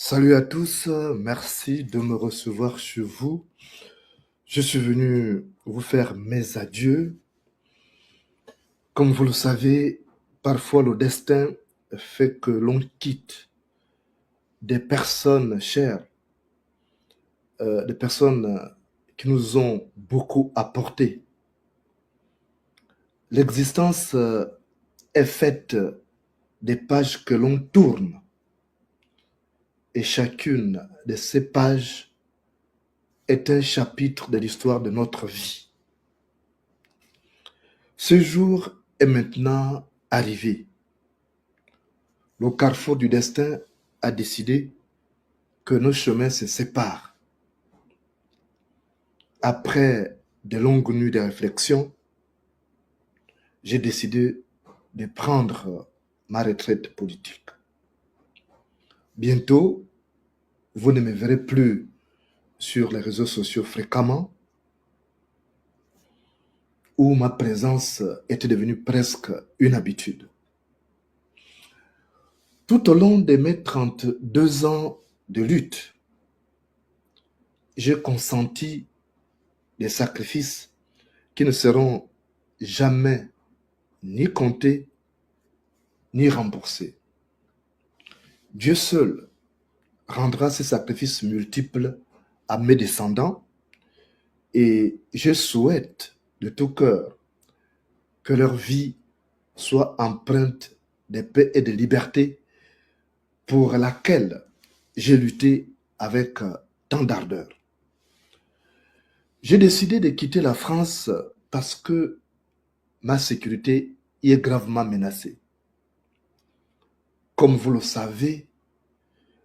Salut à tous, merci de me recevoir chez vous. Je suis venu vous faire mes adieux. Comme vous le savez, parfois le destin fait que l'on quitte des personnes chères, des personnes qui nous ont beaucoup apporté. L'existence est faite des pages que l'on tourne et chacune de ces pages est un chapitre de l'histoire de notre vie. Ce jour est maintenant arrivé. Le carrefour du destin a décidé que nos chemins se séparent. Après de longues nuits de réflexion, j'ai décidé de prendre ma retraite politique. Bientôt, vous ne me verrez plus sur les réseaux sociaux fréquemment, où ma présence était devenue presque une habitude. Tout au long de mes 32 ans de lutte, j'ai consenti des sacrifices qui ne seront jamais ni comptés ni remboursés. Dieu seul rendra ces sacrifices multiples à mes descendants et je souhaite de tout cœur que leur vie soit empreinte de paix et de liberté pour laquelle j'ai lutté avec tant d'ardeur. J'ai décidé de quitter la France parce que ma sécurité y est gravement menacée. Comme vous le savez,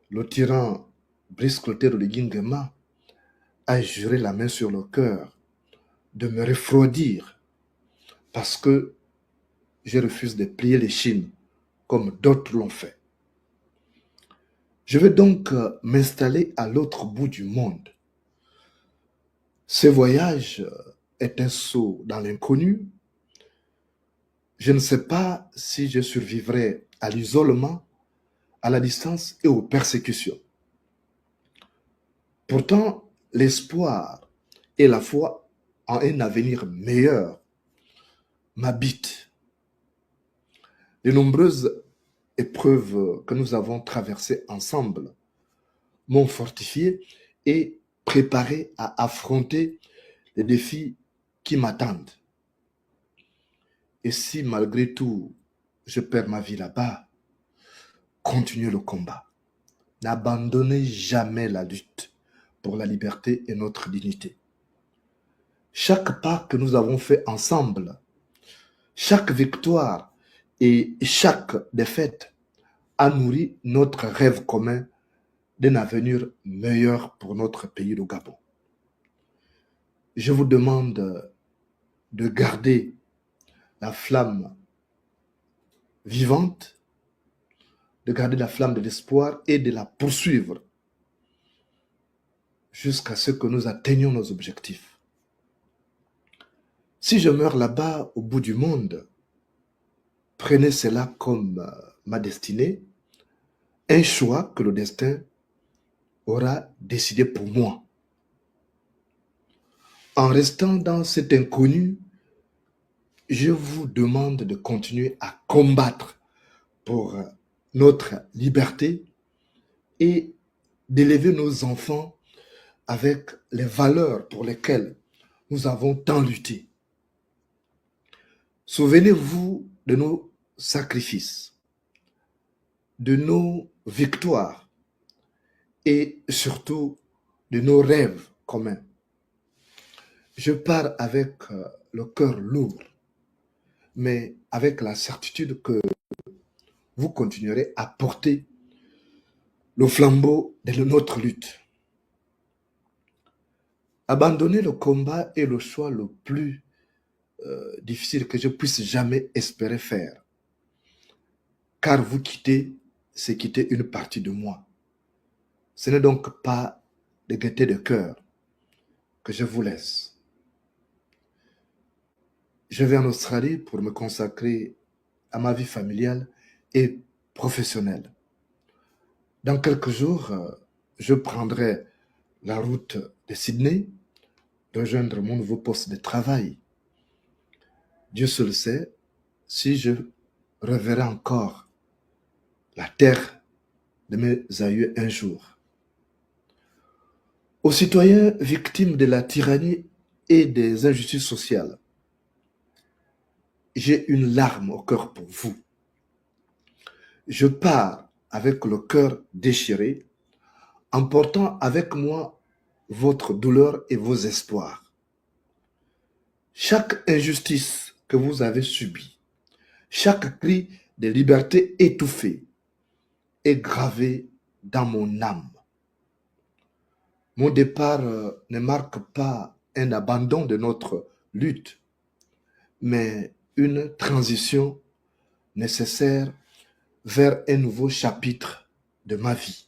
le tyran Brice Clotaire Oligui Nguema a juré la main sur le cœur de me refroidir parce que je refuse de plier les chines comme d'autres l'ont fait. Je vais donc m'installer à l'autre bout du monde. Ce voyage est un saut dans l'inconnu. Je ne sais pas si je survivrai à l'isolement, à la distance et aux persécutions. Pourtant, l'espoir et la foi en un avenir meilleur m'habitent. Les nombreuses épreuves que nous avons traversées ensemble m'ont fortifié et préparé à affronter les défis qui m'attendent. Et si malgré tout, je perds ma vie là-bas, continuez le combat. N'abandonnez jamais la lutte pour la liberté et notre dignité. Chaque pas que nous avons fait ensemble, chaque victoire et chaque défaite a nourri notre rêve commun d'un avenir meilleur pour notre pays, le Gabon. Je vous demande de garder la flamme vivante, de garder la flamme de l'espoir et de la poursuivre jusqu'à ce que nous atteignions nos objectifs. Si je meurs là-bas au bout du monde, prenez cela comme ma destinée, un choix que le destin aura décidé pour moi. En restant dans cet inconnu, je vous demande de continuer à combattre pour notre liberté et d'élever nos enfants avec les valeurs pour lesquelles nous avons tant lutté. Souvenez-vous de nos sacrifices, de nos victoires et surtout de nos rêves communs. Je pars avec le cœur lourd, mais avec la certitude que vous continuerez à porter le flambeau de notre lutte. Abandonner le combat est le choix le plus difficile que je puisse jamais espérer faire. Car vous quitter, c'est quitter une partie de moi. Ce n'est donc pas de gaieté de cœur que je vous laisse. Je vais en Australie pour me consacrer à ma vie familiale et professionnelle. Dans quelques jours, je prendrai la route de Sydney, rejoindre mon nouveau poste de travail. Dieu seul sait si je reverrai encore la terre de mes aïeux un jour. Aux citoyens victimes de la tyrannie et des injustices sociales, j'ai une larme au cœur pour vous. Je pars avec le cœur déchiré, emportant avec moi votre douleur et vos espoirs. Chaque injustice que vous avez subie, chaque cri de liberté étouffé est gravé dans mon âme. Mon départ ne marque pas un abandon de notre lutte, mais une transition nécessaire vers un nouveau chapitre de ma vie.